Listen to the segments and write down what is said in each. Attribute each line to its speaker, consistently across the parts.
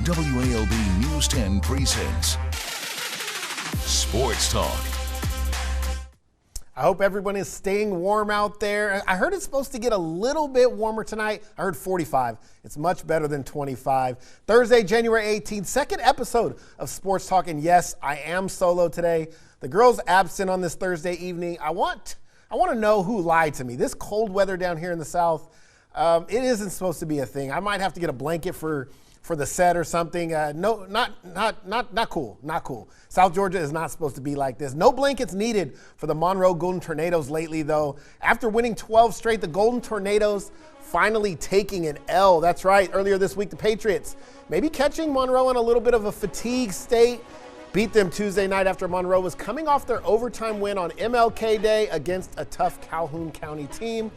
Speaker 1: WALB News 10 presents Sports Talk.
Speaker 2: I hope everyone is staying warm out there. I heard it's supposed to get a little bit warmer tonight. I heard 45. It's much better than 25. Thursday, January 18th, second episode of Sports Talk. And yes, I am solo today. The girls absent on this Thursday evening. I want to know who lied to me. This cold weather down here in the South, it isn't supposed to be a thing. I might have to get a blanket for the set or something. No, not cool, not cool. South Georgia is not supposed to be like this. No blankets needed for the Monroe Golden Tornadoes lately, though. After winning 12 straight, the Golden Tornadoes finally taking an L. That's right, earlier this week, the Patriots maybe catching Monroe in a little bit of a fatigue state. Beat them Tuesday night after Monroe was coming off their overtime win on MLK Day against a tough Calhoun County team.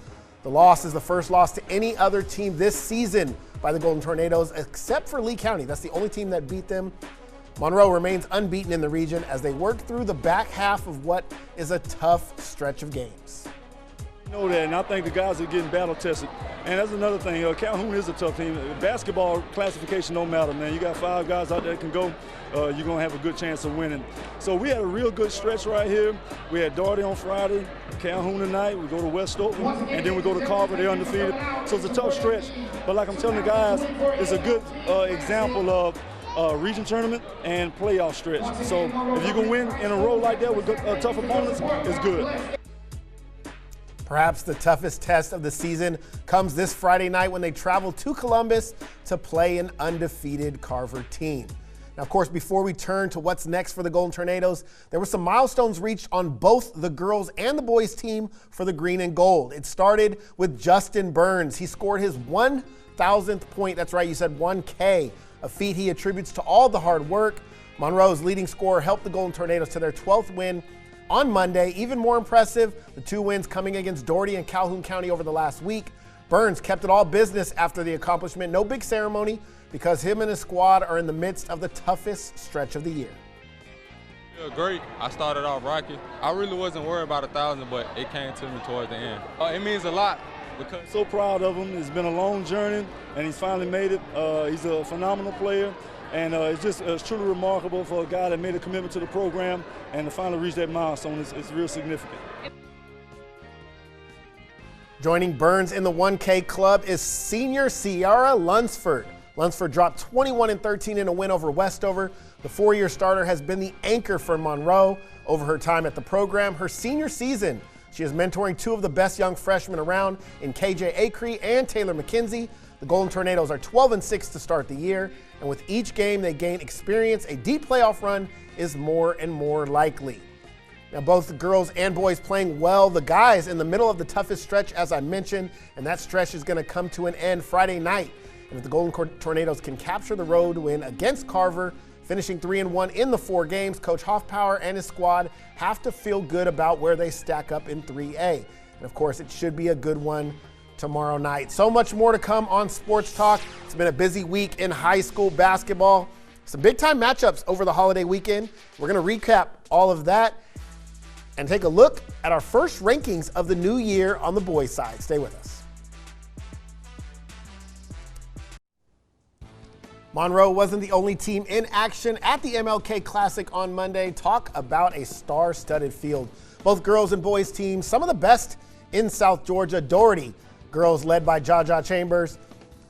Speaker 2: The loss is the first loss to any other team this season by the Golden Tornadoes, except for Lee County. That's the only team that beat them. Monroe remains unbeaten in the region as they work through the back half of what is a tough stretch of games.
Speaker 3: You know that, and I think the guys are getting battle tested. And that's another thing. Calhoun is a tough team. Basketball classification don't matter, man. You got 5 guys out there that can go. You're going to have a good chance of winning. So we had a real good stretch right here. We had Doherty on Friday, Calhoun tonight. We go to West Stoughton, and then we go to Carver. They're undefeated. So it's a tough stretch. But like I'm telling the guys, it's a good example of region tournament and playoff stretch. So if you can win in a row like that with tough opponents, it's good.
Speaker 2: Perhaps the toughest test of the season comes this Friday night when they travel to Columbus to play an undefeated Carver team. Now, of course, before we turn to what's next for the Golden Tornadoes, there were some milestones reached on both the girls and the boys team for the green and gold. It started with Justin Burns. He scored his 1,000th point. That's right, you said 1K, a feat he attributes to all the hard work. Monroe's leading scorer helped the Golden Tornadoes to their 12th win on Monday. Even more impressive, the 2 wins coming against Doherty and Calhoun County over the last week. Burns kept it all business after the accomplishment. No big ceremony because him and his squad are in the midst of the toughest stretch of the year.
Speaker 4: Yeah, great. I started off rocky. I really wasn't worried about 1,000, but it came to me towards the end. It means a lot because
Speaker 3: so proud of him. It's been a long journey, and he's finally made it. He's a phenomenal player. And it's truly remarkable for a guy that made a commitment to the program and to finally reach that milestone. It's real significant.
Speaker 2: Joining Burns in the 1K club is senior Ciara Lunsford. Lunsford dropped 21-13 in a win over Westover. The 4-year starter has been the anchor for Monroe over her time at the program. Her senior season, she is mentoring 2 of the best young freshmen around in KJ Acree and Taylor McKenzie. The Golden Tornadoes are 12-6 to start the year, and with each game they gain experience, a deep playoff run is more and more likely. Now, both the girls and boys playing well. The guys in the middle of the toughest stretch, as I mentioned, and that stretch is going to come to an end Friday night. And if the Golden Tornadoes can capture the road win against Carver, finishing 3-1 in the 4 games, Coach Hoffpower and his squad have to feel good about where they stack up in 3A. And of course, it should be a good one tomorrow night. So much more to come on Sports Talk. It's been a busy week in high school basketball. Some big-time matchups over the holiday weekend. We're going to recap all of that and take a look at our first rankings of the new year on the boys' side. Stay with us. Monroe wasn't the only team in action at the MLK Classic on Monday. Talk about a star-studded field. Both girls and boys teams, some of the best in South Georgia. Doherty, girls led by Jaja Chambers.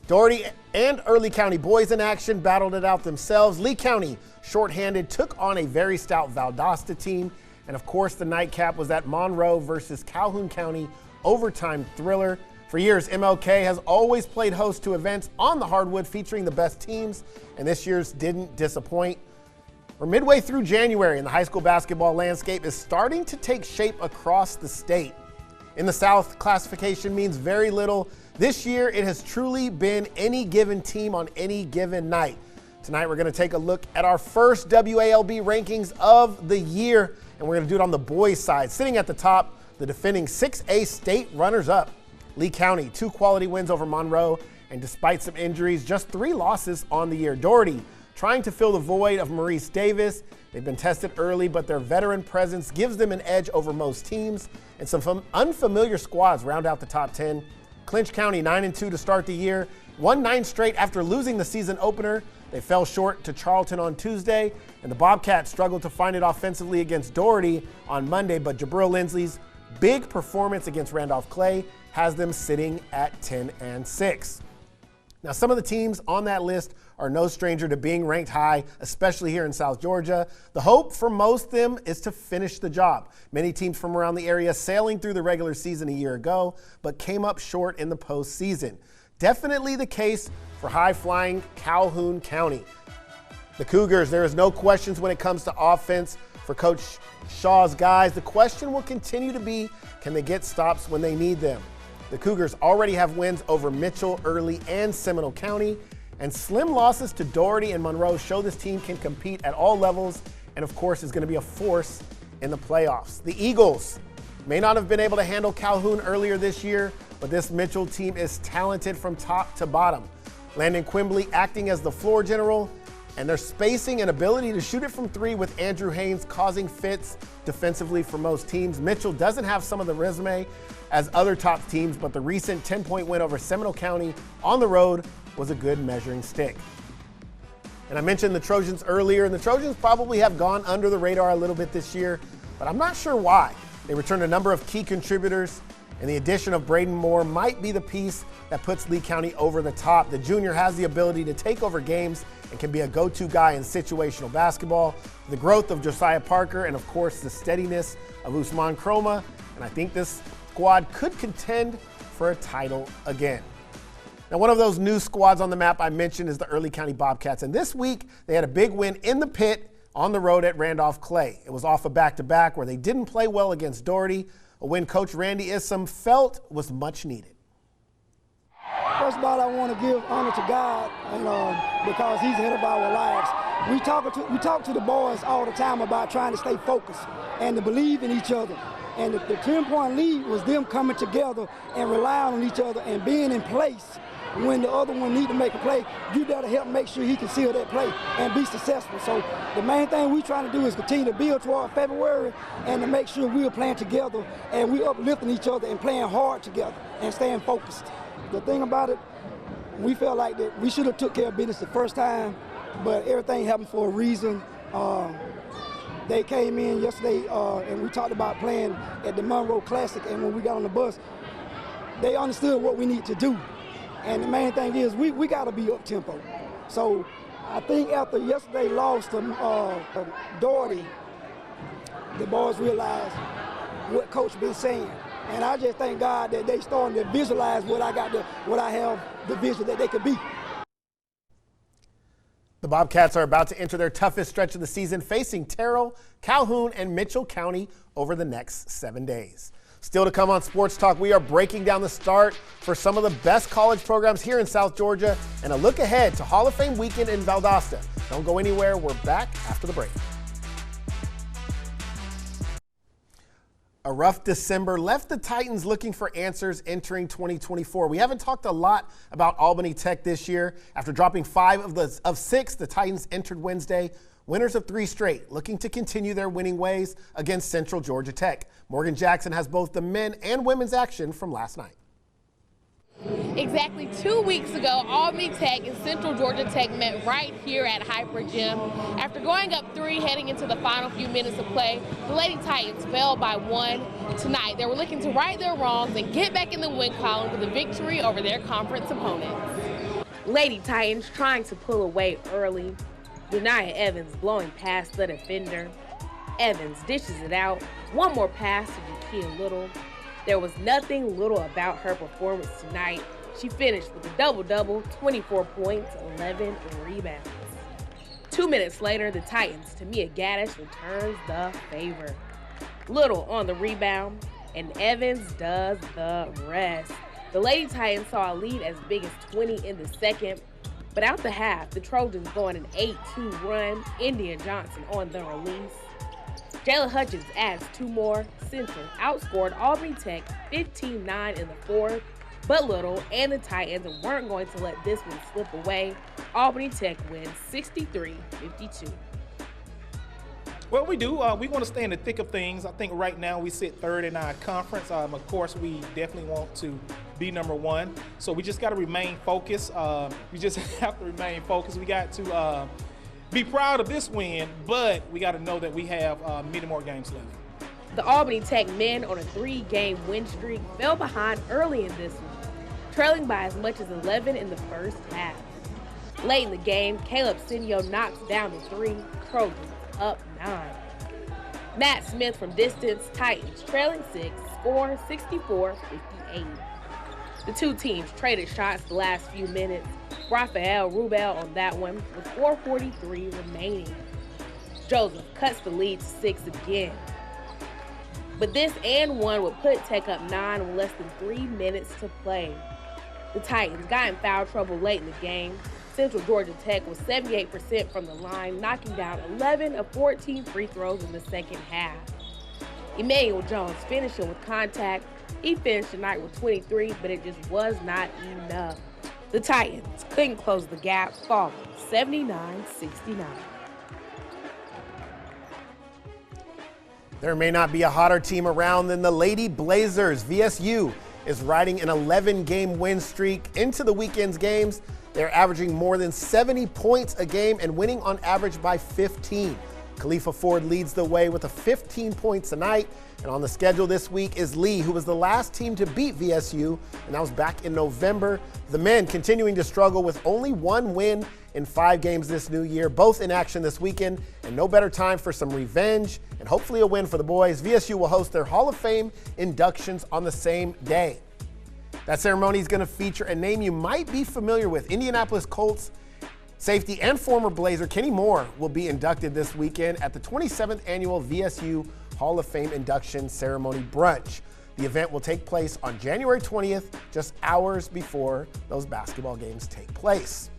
Speaker 2: Doherty and Early County boys in action battled it out themselves. Lee County, shorthanded, took on a very stout Valdosta team. And of course, the nightcap was that Monroe versus Calhoun County overtime thriller. For years, MLK has always played host to events on the hardwood featuring the best teams, and this year's didn't disappoint. We're midway through January, and the high school basketball landscape is starting to take shape across the state. In the South, classification means very little. This year, it has truly been any given team on any given night. Tonight, we're going to take a look at our first WALB rankings of the year, and we're going to do it on the boys' side. Sitting at the top, the defending 6A state runners-up, Lee County, 2 quality wins over Monroe, and despite some injuries, just 3 losses on the year. Doherty trying to fill the void of Maurice Davis. They've been tested early, but their veteran presence gives them an edge over most teams, and some unfamiliar squads round out the top 10. Clinch County 9-2 to start the year. won 9 straight after losing the season opener. They fell short to Charlton on Tuesday, and the Bobcats struggled to find it offensively against Doherty on Monday, but Jabril Lindsley's big performance against Randolph Clay has them sitting at 10-6. Now, some of the teams on that list are no stranger to being ranked high, especially here in South Georgia. The hope for most of them is to finish the job. Many teams from around the area sailing through the regular season a year ago, but came up short in the postseason. Definitely the case for high-flying Calhoun County. The Cougars, there is no questions when it comes to offense for Coach Shaw's guys. The question will continue to be, can they get stops when they need them? The Cougars already have wins over Mitchell, Early, and Seminole County, and slim losses to Doherty and Monroe show this team can compete at all levels and, of course, is going to be a force in the playoffs. The Eagles may not have been able to handle Calhoun earlier this year, but this Mitchell team is talented from top to bottom. Landon Quimbley acting as the floor general, and their spacing and ability to shoot it from 3 with Andrew Haynes causing fits defensively for most teams. Mitchell doesn't have some of the resume as other top teams, but the recent 10-point win over Seminole County on the road was a good measuring stick. And I mentioned the Trojans earlier, and the Trojans probably have gone under the radar a little bit this year, but I'm not sure why. They returned a number of key contributors, and the addition of Braden Moore might be the piece that puts Lee County over the top. The junior has the ability to take over games and can be a go-to guy in situational basketball. The growth of Josiah Parker and, of course, the steadiness of Usman Kroma, and I think this squad could contend for a title again. Now, one of those new squads on the map I mentioned is the Early County Bobcats, and this week they had a big win in the pit on the road at Randolph Clay. It was off a back-to-back where they didn't play well against Doherty, a win Coach Randy Issam felt was much needed.
Speaker 5: First of all, I want to give honor to God, because He's ahead of our lives. We talk to the boys all the time about trying to stay focused and to believe in each other. And the 10-point lead was them coming together and relying on each other and being in place when the other one need to make a play. You better help make sure he can seal that play and be successful. So the main thing we're trying to do is continue to build toward February and to make sure we're playing together and we're uplifting each other and playing hard together and staying focused. The thing about it, we felt like that we should have took care of business the first time, but everything happened for a reason. They came in yesterday and we talked about playing at the MLK Classic, and when we got on the bus, they understood what we need to do. And the main thing is we got to be up-tempo. So I think after yesterday loss to Doherty, the boys realized what Coach been saying. And I just thank God that they starting to visualize what I have the vision that they could be.
Speaker 2: The Bobcats are about to enter their toughest stretch of the season, facing Terrell, Calhoun, and Mitchell County over the next 7 days. Still to come on Sports Talk, we are breaking down the start for some of the best college programs here in South Georgia and a look ahead to Hall of Fame weekend in Valdosta. Don't go anywhere. We're back after the break. A rough December left the Titans looking for answers entering 2024. We haven't talked a lot about Albany Tech this year. After dropping 5 of 6, the Titans entered Wednesday winners of 3 straight, looking to continue their winning ways against Central Georgia Tech. Morgan Jackson has both the men and women's action from last night.
Speaker 6: Exactly 2 weeks ago, Albany Tech and Central Georgia Tech met right here at Hyper Gym. After going up 3 heading into the final few minutes of play, the Lady Titans fell by 1 tonight. They were looking to right their wrongs and get back in the win column with a victory over their conference opponents. Lady Titans trying to pull away early. Denia Evans blowing past the defender. Evans dishes it out. One more pass to Jakia Little. There was nothing little about her performance tonight. She finished with a double-double, 24 points, 11 rebounds. 2 minutes later, the Titans, Tamia Gaddis, returns the favor. Little on the rebound, and Evans does the rest. The Lady Titans saw a lead as big as 20 in the second, but out the half, the Trojans go on an 8-2 run. India Johnson on the release. Jayla Hutchins adds 2 more. Central outscored Albany Tech 15-9 in the fourth, but Little and the Titans weren't going to let this one slip away. Albany Tech wins 63-52.
Speaker 7: Well, we do. We want to stay in the thick of things. I think right now we sit 3rd in our conference. Of course, we definitely want to be number one. So we just got to remain focused. We just have to remain focused. We got to be proud of this win, but we got to know that we have many more games left.
Speaker 6: The Albany Tech men on a 3-game win streak fell behind early in this one, trailing by as much as 11 in the first half. Late in the game, Caleb Sinio knocks down the 3, Trojans up 9. Matt Smith from distance, Titans trailing 6, score 64-58. The two teams traded shots the last few minutes. Rafael Rubel on that one with 4:43 remaining. Joseph cuts the lead to 6 again. But this and one would put Tech up 9 with less than 3 minutes to play. The Titans got in foul trouble late in the game. Central Georgia Tech was 78% from the line, knocking down 11 of 14 free throws in the second half. Emmanuel Jones finishing with contact. He finished the night with 23, but it just was not enough. The Titans couldn't close the gap, falling 79-69.
Speaker 2: There may not be a hotter team around than the Lady Blazers. VSU is riding an 11-game win streak into the weekend's games. They're averaging more than 70 points a game and winning on average by 15. Khalifa Ford leads the way with 15 points tonight. And on the schedule this week is Lee, who was the last team to beat VSU, and that was back in November. The men continuing to struggle with only 1 win in 5 games this new year, both in action this weekend, and no better time for some revenge and hopefully a win for the boys. VSU will host their Hall of Fame inductions on the same day. That ceremony is going to feature a name you might be familiar with. Indianapolis Colts safety and former Blazer Kenny Moore will be inducted this weekend at the 27th annual VSU Hall of Fame induction ceremony brunch. The event will take place on January 20th, just hours before those basketball games take place.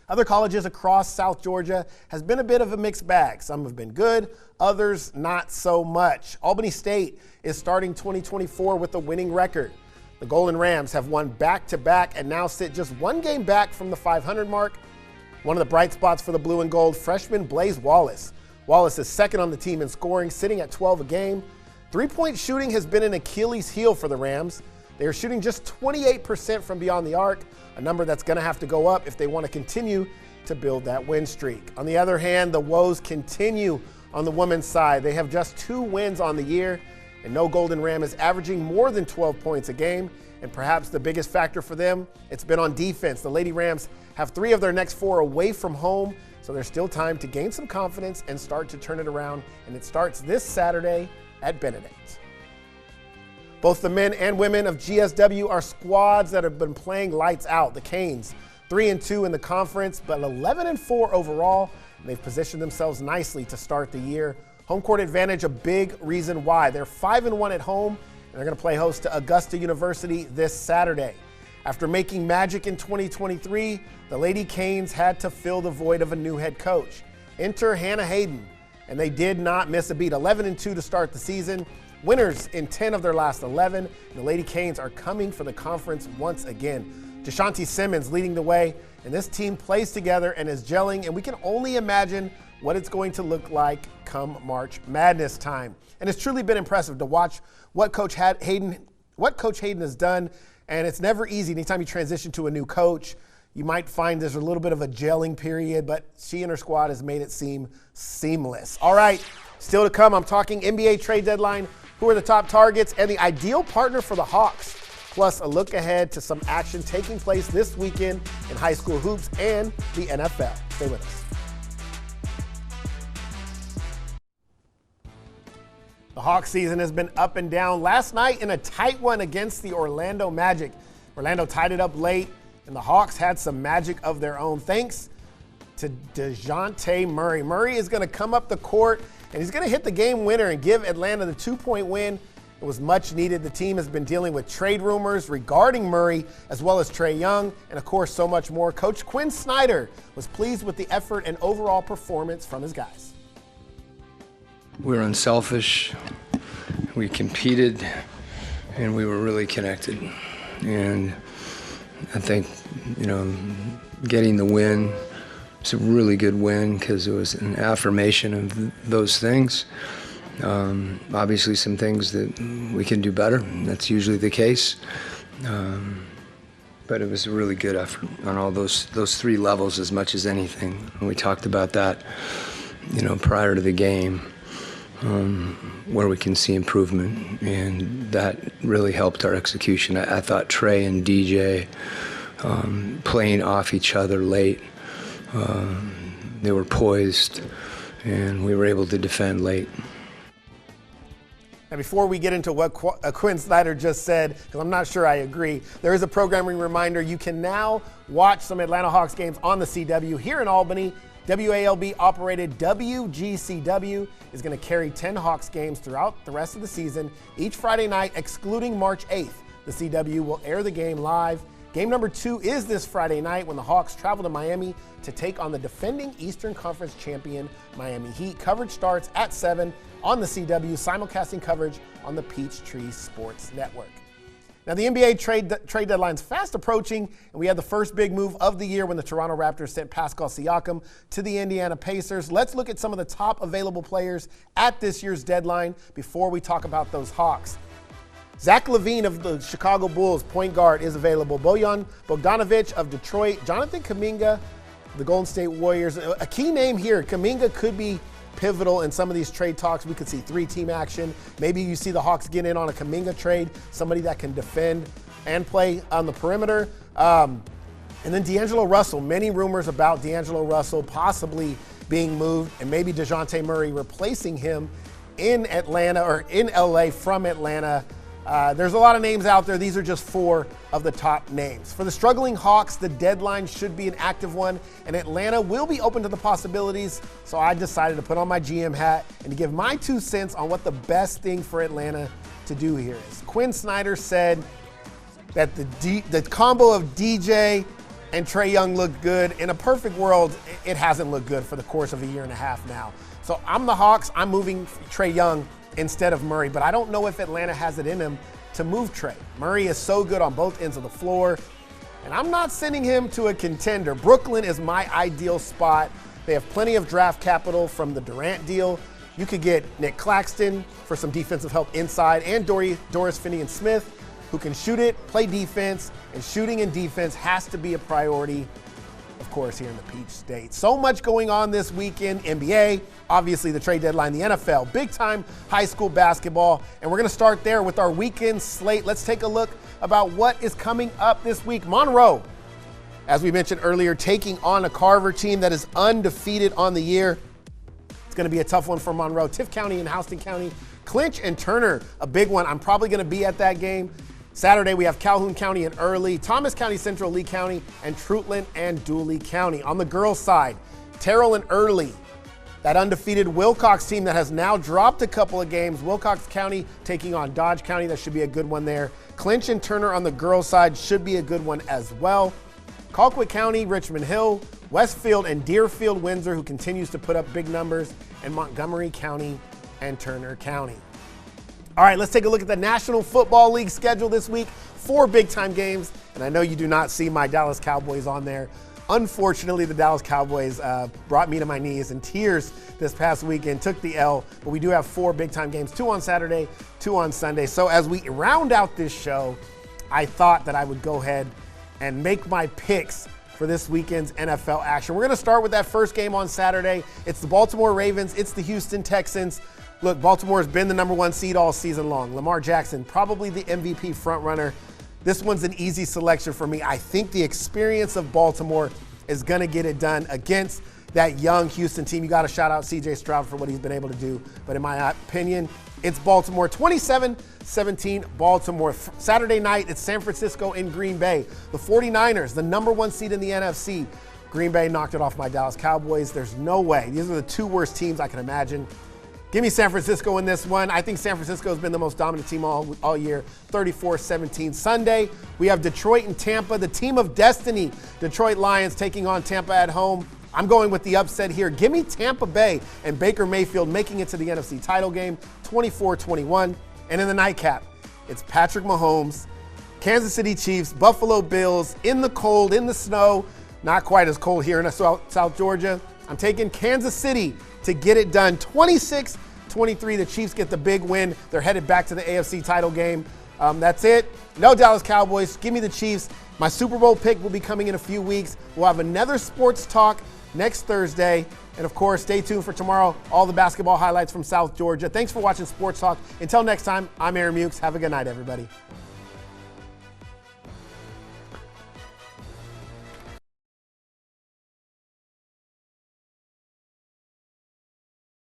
Speaker 2: Other colleges across South Georgia has been a bit of a mixed bag. Some have been good, others not so much. Albany State is starting 2024 with a winning record. The Golden Rams have won back-to-back and now sit just 1 game back from the 500 mark. One of the bright spots for the blue and gold, freshman Blaze Wallace. Wallace is second on the team in scoring, sitting at 12 a game. 3-point shooting has been an Achilles heel for the Rams. They are shooting just 28% from beyond the arc, a number that's going to have to go up if they want to continue to build that win streak. On the other hand, the woes continue on the women's side. They have just 2 wins on the year, and no Golden Ram is averaging more than 12 points a game. And perhaps the biggest factor for them, it's been on defense. The Lady Rams have 3 of their next 4 away from home, so there's still time to gain some confidence and start to turn it around. And it starts this Saturday at Benedict. Both the men and women of GSW are squads that have been playing lights out. The Canes, 3-2 in the conference, but 11-4 overall. They've positioned themselves nicely to start the year. Home court advantage, a big reason why. They're 5-1 at home, and they're going to play host to Augusta University this Saturday. After making magic in 2023, the Lady Canes had to fill the void of a new head coach. Enter Hannah Hayden, and they did not miss a beat. 11-2 to start the season. Winners in 10 of their last 11. And the Lady Canes are coming for the conference once again. Deshanti Simmons leading the way, and this team plays together and is gelling, and we can only imagine what it's going to look like come March Madness time. And it's truly been impressive to watch what Coach Hayden has done, and it's never easy. Anytime you transition to a new coach, you might find there's a little bit of a gelling period, but she and her squad has made it seem seamless. All right, still to come, I'm talking NBA trade deadline, who are the top targets, and the ideal partner for the Hawks, plus a look ahead to some action taking place this weekend in high school hoops and the NFL. Stay with us. The Hawks season has been up and down. Last night in a tight one against the Orlando Magic. Orlando tied it up late, and the Hawks had some magic of their own thanks to DeJounte Murray. Murray is going to come up the court, and he's going to hit the game winner and give Atlanta the 2-point win. It was much needed. The team has been dealing with trade rumors regarding Murray, as well as Trae Young, and of course so much more. Coach Quinn Snyder was pleased with the effort and overall performance from his guys.
Speaker 8: We were unselfish, we competed, and we were really connected. And I think, getting the win, it's a really good win because it was an affirmation of those things. Obviously some things that we can do better, and that's usually the case. But it was a really good effort on all those three levels as much as anything. And we talked about that, prior to the game, where we can see improvement, and that really helped our execution. I thought Trey and DJ playing off each other late, they were poised, and we were able to defend late.
Speaker 2: Now, before we get into what Quinn Snyder just said, because I'm not sure I agree, there is a programming reminder. You can now watch some Atlanta Hawks games on the CW here in Albany. WALB-operated WGCW is going to carry 10 Hawks games throughout the rest of the season. Each Friday night, excluding March 8th, the CW will air the game live. Game number 2 is this Friday night when the Hawks travel to Miami to take on the defending Eastern Conference champion Miami Heat. Coverage starts at 7 on the CW, simulcasting coverage on the Peachtree Sports Network. Now, the NBA trade deadline's fast approaching, and we had the first big move of the year when the Toronto Raptors sent Pascal Siakam to the Indiana Pacers. Let's look at some of the top available players at this year's deadline before we talk about those Hawks. Zach LaVine of the Chicago Bulls, point guard, is available. Bojan Bogdanovic of Detroit. Jonathan Kuminga, the Golden State Warriors. A key name here, Kuminga could be pivotal in some of these trade talks. We could see 3-team action. Maybe you see the Hawks get in on a Kuminga trade, somebody that can defend and play on the perimeter. And then D'Angelo Russell, many rumors about D'Angelo Russell possibly being moved, and maybe DeJounte Murray replacing him in Atlanta or in LA from Atlanta. There's a lot of names out there. These are just 4 of the top names. For the struggling Hawks, the deadline should be an active one, and Atlanta will be open to the possibilities. So I decided to put on my GM hat and to give my 2 cents on what the best thing for Atlanta to do here is. Quinn Snyder said that the combo of DJ and Trae Young looked good. In a perfect world, it hasn't looked good for the course of a year and a half now. So I'm the Hawks. I'm moving Trae Young instead of Murray, but I don't know if Atlanta has it in him to move Trae. Murray is so good on both ends of the floor, and I'm not sending him to a contender. Brooklyn is my ideal spot. They have plenty of draft capital from the Durant deal. You could get Nick Claxton for some defensive help inside, and Doris Finney-Smith, who can shoot it, play defense, and shooting and defense has to be a priority, of course, here in the Peach State. So much going on this weekend. NBA, obviously the trade deadline, the NFL, big-time high school basketball, and we're going to start there with our weekend slate. Let's take a look about what is coming up this week. Monroe, as we mentioned earlier, taking on a Carver team that is undefeated on the year. It's going to be a tough one for Monroe. Tift County and Houston County. Clinch and Turner, a big one. I'm probably going to be at that game. Saturday, we have Calhoun County and Early, Thomas County Central, Lee County, and Troutland and Dooley County. On the girls' side, Terrell and Early, that undefeated Wilcox team that has now dropped a couple of games. Wilcox County taking on Dodge County. That should be a good one there. Clinch and Turner on the girls' side should be a good one as well. Colquitt County, Richmond Hill, Westfield and Deerfield Windsor, who continues to put up big numbers, and Montgomery County and Turner County. All right, let's take a look at the National Football League schedule this week. 4 big-time games, and I know you do not see my Dallas Cowboys on there. Unfortunately, the Dallas Cowboys brought me to my knees in tears this past weekend, took the L, but we do have 4 big-time games, 2 on Saturday, 2 on Sunday. So as we round out this show, I thought that I would go ahead and make my picks for this weekend's NFL action. We're going to start with that first game on Saturday. It's the Baltimore Ravens. It's the Houston Texans. Look, Baltimore has been the #1 seed all season long. Lamar Jackson, probably the MVP frontrunner. This one's an easy selection for me. I think the experience of Baltimore is going to get it done against that young Houston team. You got to shout out C.J. Stroud for what he's been able to do. But in my opinion, it's Baltimore. 27-17 Baltimore. Saturday night, it's San Francisco in Green Bay. The 49ers, the #1 seed in the NFC. Green Bay knocked it off my Dallas Cowboys. There's no way. These are the 2 worst teams I can imagine. Give me San Francisco in this one. I think San Francisco has been the most dominant team all year, 34-17. Sunday, we have Detroit and Tampa, the team of destiny. Detroit Lions taking on Tampa at home. I'm going with the upset here. Give me Tampa Bay and Baker Mayfield making it to the NFC title game, 24-21. And in the nightcap, it's Patrick Mahomes, Kansas City Chiefs, Buffalo Bills, in the cold, in the snow. Not quite as cold here in South Georgia. I'm taking Kansas City to get it done. 26-23, the Chiefs get the big win. They're headed back to the AFC title game. That's it. No Dallas Cowboys. Give me the Chiefs. My Super Bowl pick will be coming in a few weeks. We'll have another sports talk next Thursday. And, of course, stay tuned for tomorrow, all the basketball highlights from South Georgia. Thanks for watching Sports Talk. Until next time, I'm Aaron Mukes. Have a good night, everybody.